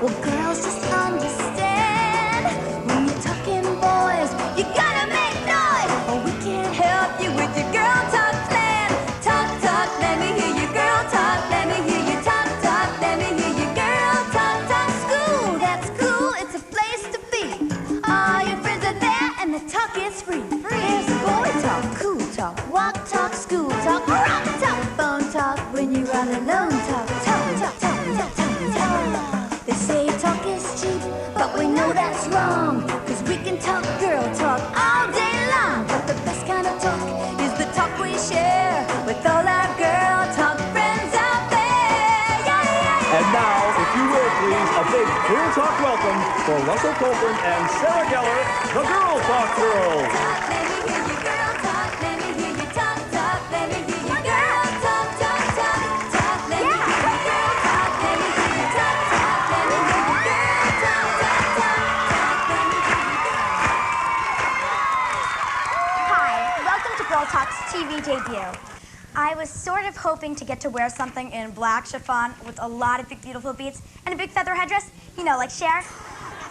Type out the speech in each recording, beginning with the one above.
Well, girls, just understand, when you're talking boys, you gotta make noise. Oh, we can't help you with your girl talk plan. Talk, talk, let me hear your girl talk. Let me hear you talk, talk, let me hear your girl talk, talk. School, that's cool, it's a place to be. All your friends are there and the talk is free. There's boy talk, cool talk, walk talk, school talk, rock talk, phone talk, when you're all alone talk, talk, talk, talk, talk, talk, talk. They say talk is cheap, but we know that's wrong, 'cause we can talk girl talk all day long. But the best kind of talk is the talk we share with all our girl talk friends out there. Yeah, yeah, yeah. And now, if you will please, a big Girl Talk welcome for Russell Copeland and Sarah Gellar, the Girl Talk Girls. Let me hear your girl talk, let me hear you talk, talk, let me hear your girl talk, talk, talk, talk, let me hear your girl talk, let me hear you talk, talk, let me hear your girl talk, talk, talk, talk, let me hear your girl. Hi, welcome to Girl Talk's TV debut. I was sort of hoping to get to wear something in black chiffon with a lot of big, beautiful beads and a big feather headdress, you know, like Cher.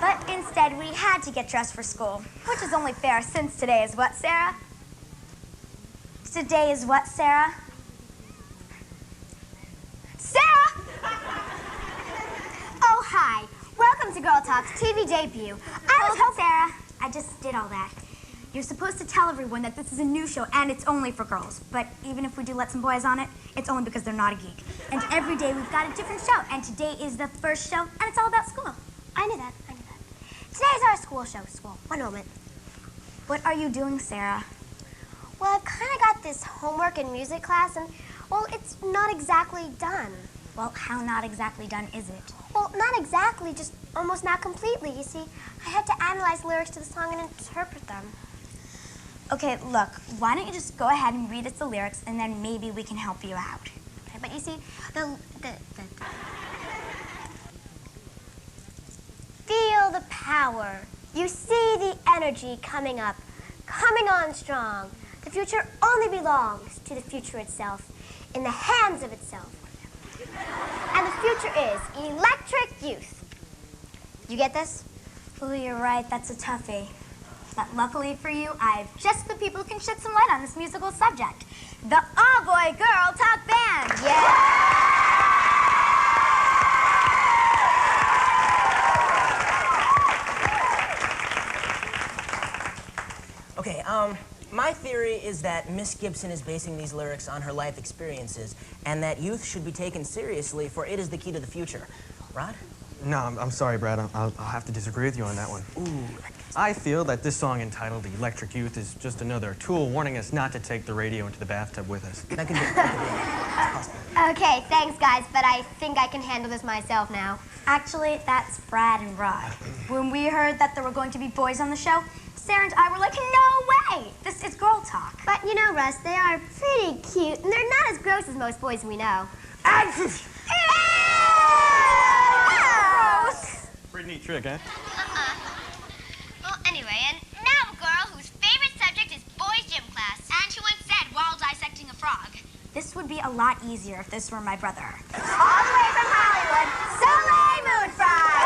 But instead, we had to get dressed for school, which is only fair since today is what, Sarah? Today is what, Sarah? Sarah! Oh, hi. Welcome to Girl Talk's TV debut. Sarah, I just did all that. You're supposed to tell everyone that this is a new show and it's only for girls. But even if we do let some boys on it, it's only because they're not a geek. And every day we've got a different show. And today is the first show, and it's all about school. I knew that. Today's our school show. One moment. What are you doing, Sarah? Well, I've kind of got this homework in music class, and, well, it's not exactly done. Well, how not exactly done is it? Well, not exactly, just almost not completely. You see, I had to analyze lyrics to the song and interpret them. Okay, look, why don't you just go ahead and read us the lyrics, and then maybe we can help you out. Okay, but you see, Feel the power. You see the energy coming up, coming on strong. The future only belongs to the future itself, in the hands of itself. And the future is electric youth. You get this? Oh, you're right, that's a toughie. But luckily for you, I have just the people who can shed some light on this musical subject. The All-Boy Girl Talk Band! Yeah! Okay, my theory is that Miss Gibson is basing these lyrics on her life experiences, and that youth should be taken seriously, for it is the key to the future. Rod? No, I'm sorry, Brad. I'll have to disagree with you on that one. Ooh. I feel that this song entitled The Electric Youth is just another tool warning us not to take the radio into the bathtub with us. That could be it. Okay, thanks, guys, but I think I can handle this myself now. Actually, that's Brad and Rod. When we heard that there were going to be boys on the show, Sarah and I were like, no way! This is Girl Talk. But you know, Russ, they are pretty cute, and they're not as gross as most boys we know. Pretty neat trick, huh? Well, anyway, and now a girl whose favorite subject is boys' gym class. And she once said while dissecting a frog. This would be a lot easier if this were my brother. All the way from Hollywood, Soleli Moon Frye!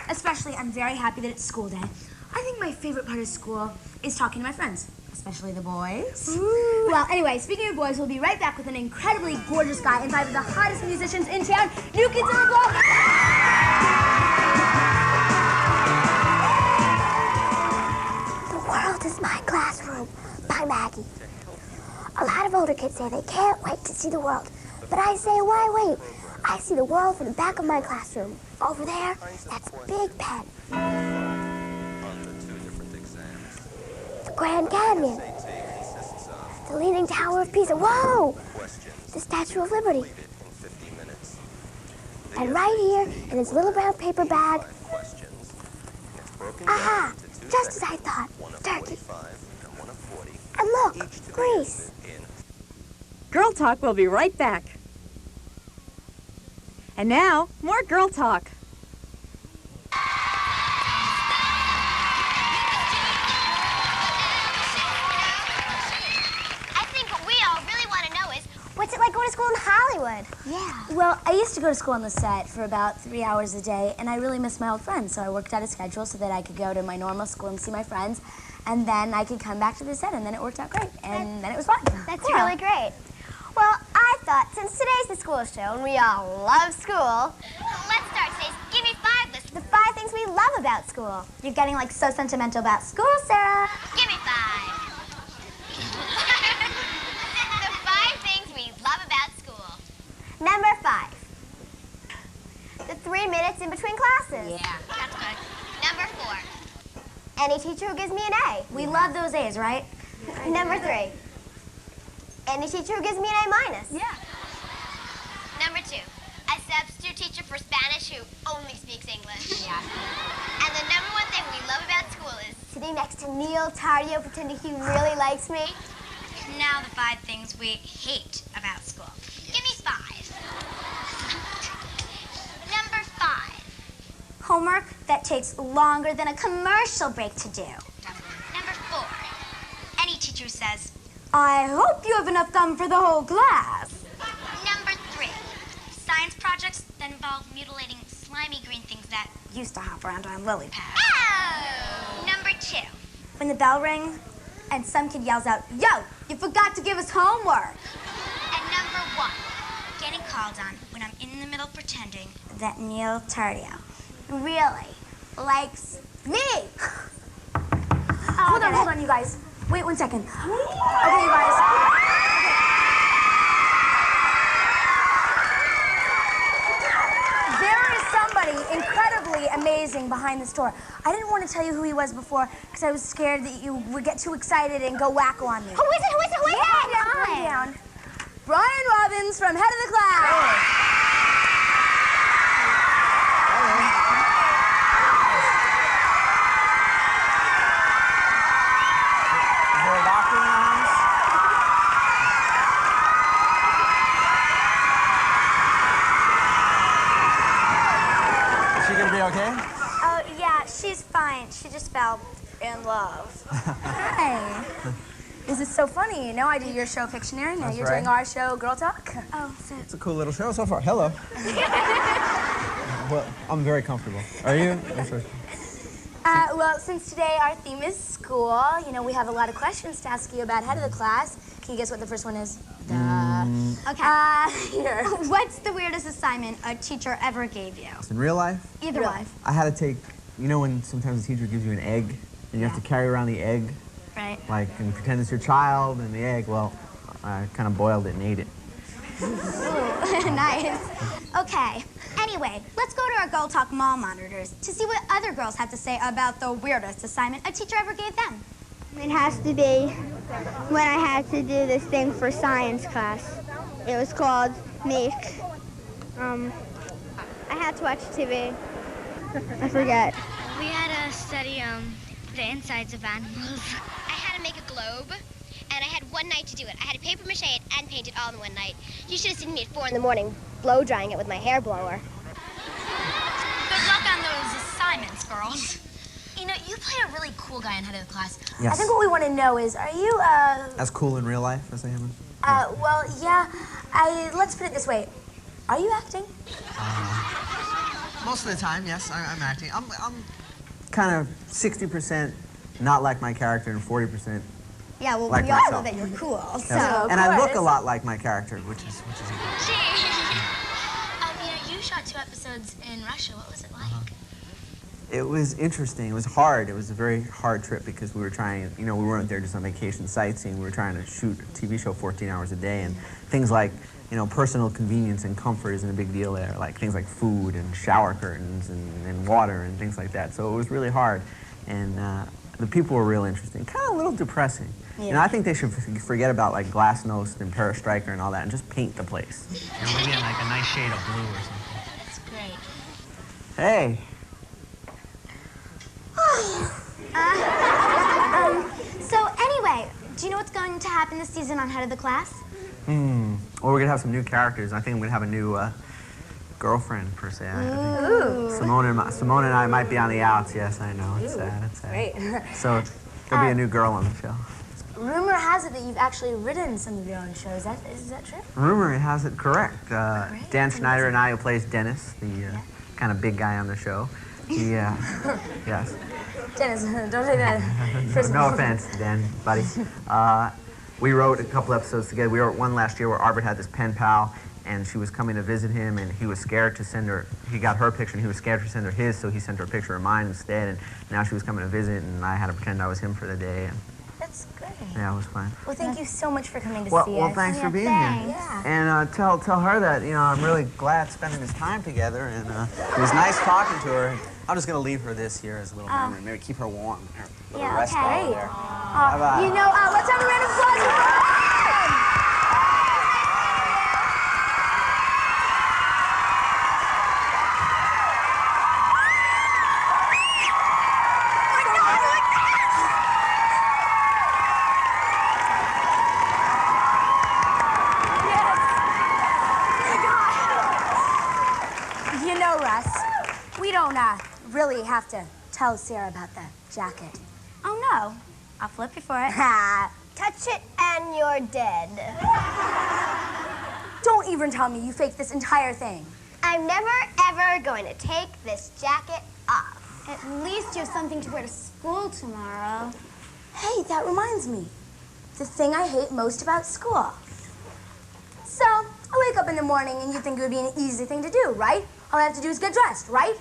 Especially, I'm very happy that it's school day. I think my favorite part of school is talking to my friends, especially the boys. Ooh. Well, anyway, speaking of boys, we'll be right back with an incredibly gorgeous guy and 5 of the hottest musicians in town. New Kids on the Block. The World is My Classroom by Maggie. A lot of older kids say they can't wait to see the world. But I say, why wait? I see the world from the back of my classroom. Over there, that's Big Ben. The Grand Canyon. The Leaning Tower of Pisa. Whoa! The Statue of Liberty. And right here, in this little brown paper bag, aha! Just as I thought, Turkey. And look, Greece. Girl Talk will be right back. And now, more Girl Talk. Yeah. Well, I used to go to school on the set for about 3 hours a day, and I really missed my old friends, so I worked out a schedule so that I could go to my normal school and see my friends, and then I could come back to the set, and then it worked out great, and then it was fun. That's really great. Well, I thought since today's the school show and we all love school, let's start today's Give Me 5 list. The 5 things we love about school. You're getting like so sentimental about school, Sarah. Give me 5. The 5 things we love about school. Number 5. The 3 minutes in between classes. Yeah. That's good. Number 4. Any teacher who gives me an A. We love those A's, right? Number 3. Any teacher who gives me an A-. Yeah. Number 2. A substitute teacher for Spanish who only speaks English. Yeah. And the number 1 thing we love about school is sitting next to Neil Tardio pretending he really likes me. Now the 5 things we hate about school. Give me 5. Number 5. Homework that takes longer than a commercial break to do. Number 4. Any teacher says, I hope you have enough gum for the whole class. Number 3. Science projects that involve mutilating slimy green things that used to hop around on lily pads. Oh! Number 2. When the bell rings and some kid yells out, yo, you forgot to give us homework. And number 1. Getting called on when I'm in the middle pretending that Neil Tardio really likes me. Hold on, you guys. Wait 1 second. Okay, you guys. There is somebody incredibly amazing behind this door. I didn't want to tell you who he was before because I was scared that you would get too excited and go wacko on me. Who is it? Calm down. Brian Robbins from Head of the Class. Okay? Oh, yeah, she's fine. She just fell in love. Hi. This is so funny. You know, I do your show, Pictionary. Now you're doing our show, Girl Talk. Oh, so... It's a cool little show so far. Hello. Well, I'm very comfortable. Are you? I'm sure. Well, since today our theme is school, you know, we have a lot of questions to ask you about Head of the Class. Can you guess what the first one is? Okay. Here. What's the weirdest assignment a teacher ever gave you? In real life? Either life. I had to take, you know when sometimes a teacher gives you an egg and you have to carry around the egg? Right. Like, and pretend it's your child and the egg, well, I kind of boiled it and ate it. Ooh, nice. Okay. Anyway, let's go to our Girl Talk mall monitors to see what other girls have to say about the weirdest assignment a teacher ever gave them. It has to be when I had to do this thing for science class. It was called Make. I had to watch TV. I forget. We had to study the insides of animals. I had to make a globe, and I had 1 night to do it. I had to paper mache it and paint it all in 1 night. You should have seen me at 4 in the morning blow drying it with my hair blower. Good luck on those assignments, girls. You know, you play a really cool guy in Head of the Class. Yes. I think what we want to know is, are you, As cool in real life as I am? well, yeah, let's put it this way. Are you acting? Most of the time, yes, I'm acting. I'm kind of 60% not like my character and 40% Yeah, well, like we all myself. know that you're cool, Yes. so And I look a lot like my character, which is Gee. You know, you shot 2 episodes in Russia. What was it like? It was interesting. It was hard. It was a very hard trip because we were trying, you know, we weren't there just on vacation sightseeing. We were trying to shoot a TV show 14 hours a day, and things like, you know, personal convenience and comfort isn't a big deal there. Like things like food and shower curtains and water and things like that. So it was really hard. And the people were real interesting. Kind of a little depressing. Yeah. You know, I think they should forget about like Glasnost and Perestroika and all that and just paint the place. You know, maybe like a nice shade of blue or something. That's great. Hey. So anyway, do you know what's going to happen this season on Head of the Class? Well, we're going to have some new characters. I think I'm going to have a new girlfriend, per se. I think. Simone and I might be on the outs. Yes, I know. It's sad. It's sad. Great. So there'll be a new girl on the show. rumor has it that you've actually written some of your own shows. Is that true? Rumor has it correct. Dan Schneider and I, who plays Dennis, the kind of big guy on the show. He, yes. Dennis, don't say that. No offense, Dan, buddy. We wrote a couple episodes together. We wrote one last year where Arbit had this pen pal, and she was coming to visit him, and he was scared to send her. He got her picture, and he was scared to send her his, so he sent her a picture of mine instead. And now she was coming to visit, and I had to pretend I was him for the day. And that's great. Yeah, it was fun. Well, thank you so much for coming to see us. Well, thanks for being here. Yeah. And tell her that I'm really glad spending this time together, and it was nice talking to her. I'm just gonna leave her this here as a little memory. Maybe keep her warm. Her little rest ball there. Bye-bye. Let's have a round of applause for her. We don't really have to tell Sarah about the jacket. Oh, no. I'll flip you for it. Touch it and you're dead. Don't even tell me you faked this entire thing. I'm never, ever going to take this jacket off. At least you have something to wear to school tomorrow. Hey, that reminds me. The thing I hate most about school. So, I wake up in the morning and you think it would be an easy thing to do, right? All I have to do is get dressed, right?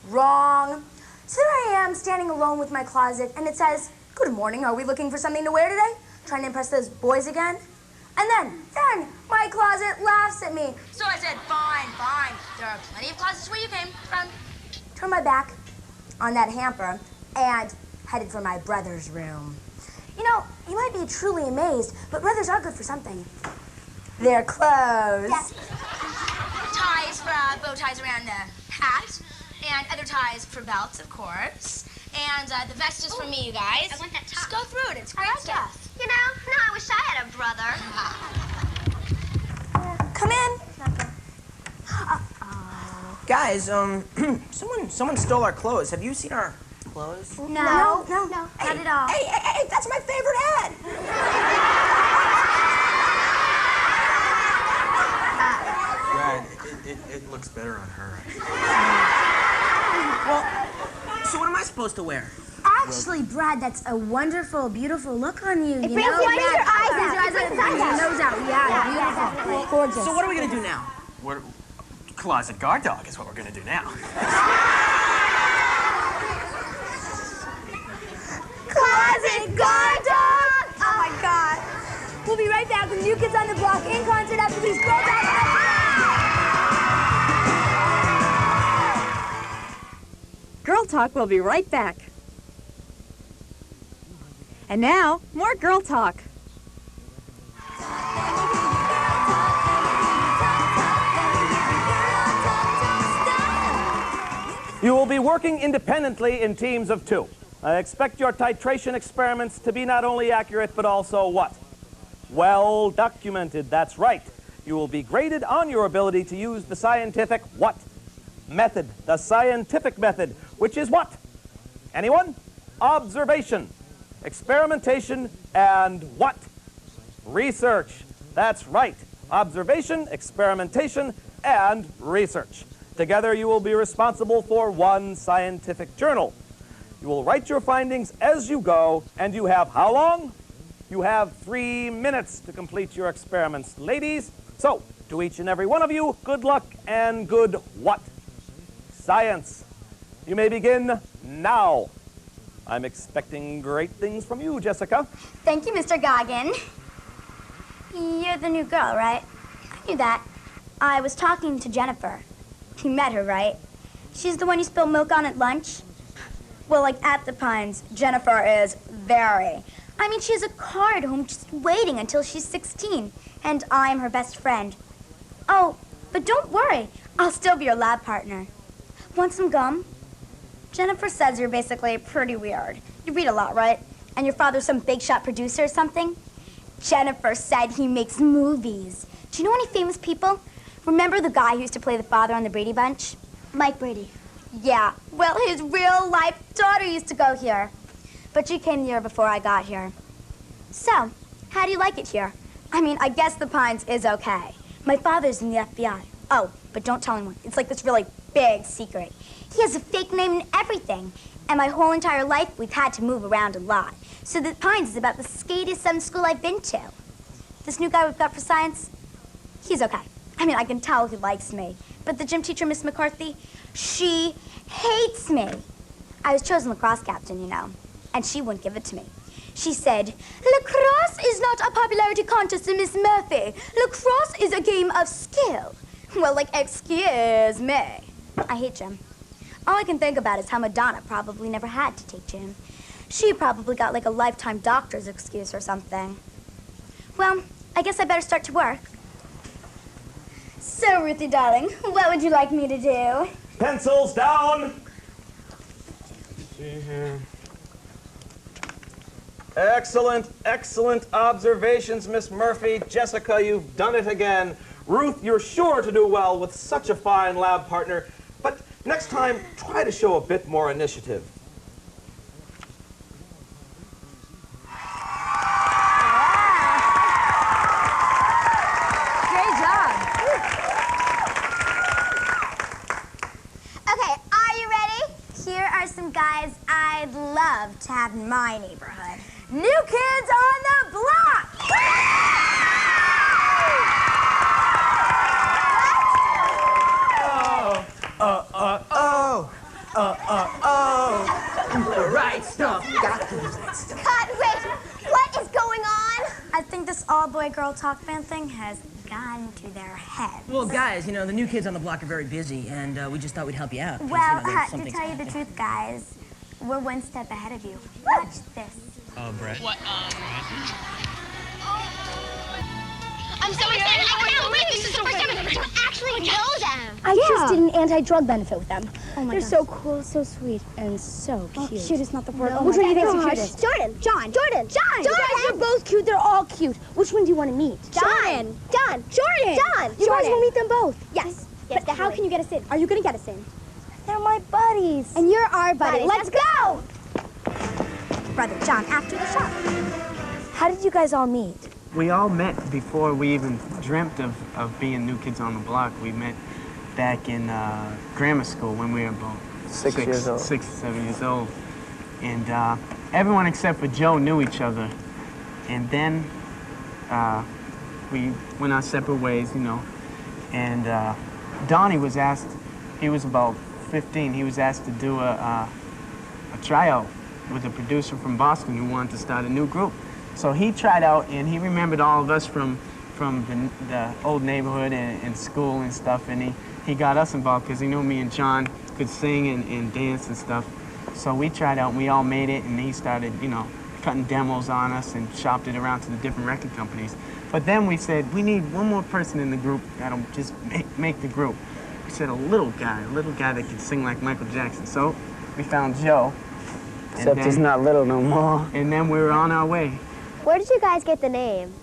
Wrong. So there I am, standing alone with my closet, and it says, "Good morning, are we looking for something to wear today? Trying to impress those boys again?" And then my closet laughs at me. So I said, fine. There are plenty of closets where you came from. Turned my back on that hamper and headed for my brother's room. You know, you might be truly amazed, but brothers are good for something. Their clothes. Yes. Ties for bow ties around the hat, and other ties for belts, of course. And the vest is for me, you guys. I want that top. Just go through it. It's great stuff. You know, now I wish I had a brother. Come in. Guys, someone stole our clothes. Have you seen our clothes? No, not at all. Hey, that's my favorite hat. It looks better on her. Well, so what am I supposed to wear? Actually, Brad, that's a wonderful, beautiful look on you. It brings your eyes out. Nose out. Yeah, beautiful. Gorgeous. So what are we gonna do now? Closet guard dog is what we're gonna do now. Closet guard dog! Oh my God. We'll be right back with New Kids on the Block in concert after these Girl Talk. Girl Talk will be right back. And now, more Girl Talk. You will be working independently in teams of 2. I expect your titration experiments to be not only accurate, but also what? Well documented, that's right. You will be graded on your ability to use the scientific what? Method, the scientific method, which is what? Anyone? Observation, experimentation, and what? Research. That's right. Observation, experimentation, and research. Together you will be responsible for one scientific journal. You will write your findings as you go, and you have how long? You have 3 minutes to complete your experiments, ladies. So, to each and every one of you, good luck and good what? Science. You may begin now. I'm expecting great things from you, Jessica. Thank you, Mr. Goggin. You're the new girl, right? I knew that. I was talking to Jennifer. You met her, right? She's the one you spilled milk on at lunch? Well, like at the Pines, Jennifer is very. I mean, she has a car at home just waiting until she's 16, and I'm her best friend. Oh, but don't worry. I'll still be your lab partner. Want some gum? Jennifer says you're basically pretty weird. You read a lot, right? And your father's some big shot producer or something? Jennifer said he makes movies. Do you know any famous people? Remember the guy who used to play the father on the Brady Bunch? Mike Brady. Yeah, well, his real-life daughter used to go here. But she came the year before I got here. So, how do you like it here? I mean, I guess the Pines is okay. My father's in the FBI. Oh, but don't tell anyone. It's like this really big secret. He has a fake name and everything. And my whole entire life, we've had to move around a lot. So the Pines is about the skatiest sun school I've been to. This new guy we've got for science, he's okay. I mean, I can tell he likes me. But the gym teacher, Miss McCarthy, she hates me. I was chosen lacrosse captain, you know, and she wouldn't give it to me. She said, lacrosse is not a popularity contest, Miss Murphy. Lacrosse is a game of skill. Well, like, excuse me. I hate gym. All I can think about is how Madonna probably never had to take gym. She probably got like a lifetime doctor's excuse or something. Well, I guess I better start to work. So, Ruthie, darling, what would you like me to do? Pencils down! See here. Excellent, excellent observations, Miss Murphy. Jessica, you've done it again. Ruth, you're sure to do well with such a fine lab partner. But next time, try to show a bit more initiative. Great job. Okay, are you ready? Here are some guys I'd love to have in my neighborhood. New kids on the block! The right stuff. Got the right stuff. Cut, wait, what is going on? I think this all-boy girl talk band thing has gotten to their heads. Well, guys, you know, the new kids on the block are very busy, and we just thought we'd help you out. 'cause, Well, you know, there's to something- tell you the truth, guys, we're one step ahead of you. Watch this. Oh, Brett. What? I'm so excited. I can't believe this is the first time I actually know them. I just did an anti-drug benefit with them. Oh my They're gosh. so cool, so sweet, and so cute. Cute is not the word. No, which one do you think is the gosh. cutest? Jordan. John. Jordan. John. You guys are both cute. They're all cute. Which one do you want to meet? Jordan. John. Jordan. John. You guys will meet them both. Yes. But how can you get us in? Are you going to get us in? They're my buddies. And you're our buddy. Let's go. Brother John, after the shop. How did you guys all meet? We all met before we even dreamt of being New Kids on the Block. We met back in grammar school when we were about 6 years old. 6 or 7 years old. And everyone except for Joe knew each other. And then we went our separate ways, you know. And Donnie was asked, he was about 15, he was asked to do a tryout with a producer from Boston who wanted to start a new group. So he tried out, and he remembered all of us from the old neighborhood and school and stuff, and he got us involved because he knew me and John could sing and dance and stuff. So we tried out, and we all made it, and he started, you know, cutting demos on us and shopped it around to the different record companies. But then we said, we need one more person in the group that'll just make the group. We said a little guy that can sing like Michael Jackson. So we found Joe. Except he's not little no more. And then we were on our way. Where did you guys get the name?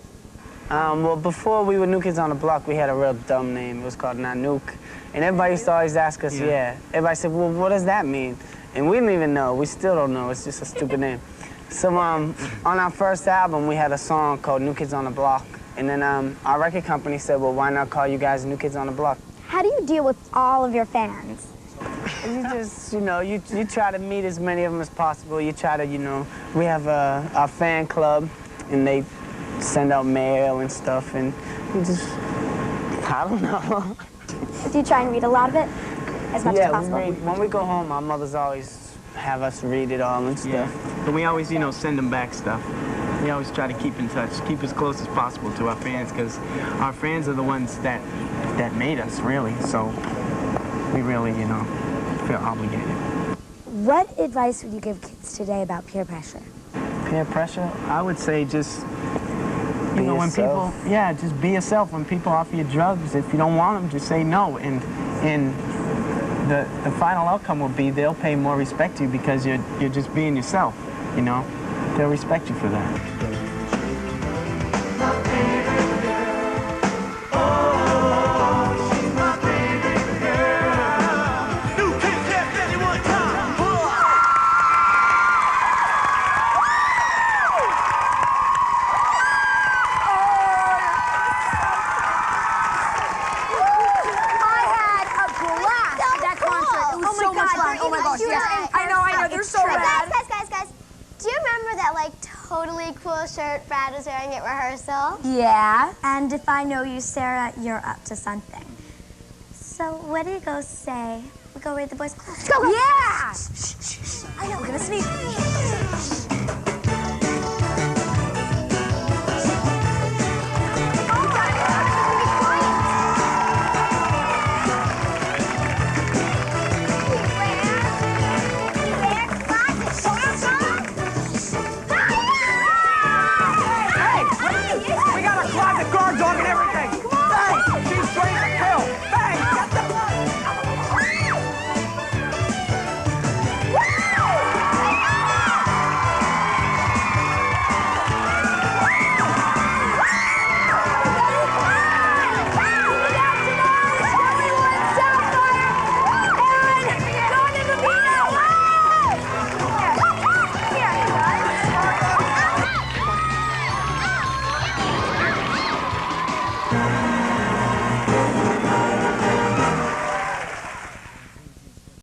Well, before we were New Kids on the Block, we had a real dumb name. It was called Nanook. And everybody used to always ask us, yeah. Everybody said, well, what does that mean? And we didn't even know. We still don't know. It's just a stupid name. So on our first album, we had a song called New Kids on the Block. And then our record company said, well, why not call you guys New Kids on the Block? How do you deal with all of your fans? You just, you know, you try to meet as many of them as possible. You try to, you know, we have our fan club, and they send out mail and stuff, and you just, I don't know. Do you try and read a lot of it? As much as possible? Yeah, when we go home, our mothers always have us read it all and stuff. Yeah, but we always, you know, send them back stuff. We always try to keep in touch, keep as close as possible to our fans, because our fans are the ones that made us, really. So we really, you know, feel obligated. What advice would you give kids today about peer pressure? Peer pressure? I would say just, you Be know, when yourself. people, yeah, just be yourself. When people offer you drugs, if you don't want them, just say no. And the final outcome will be they'll pay more respect to you because you're just being yourself, you know. They'll respect you for that. shirt Brad was wearing at rehearsal. Yeah, and if I know you, Sarah, you're up to something. So what do you go say? We go raid the boys' club. Go, go. Yeah! I know, we're gonna sneak.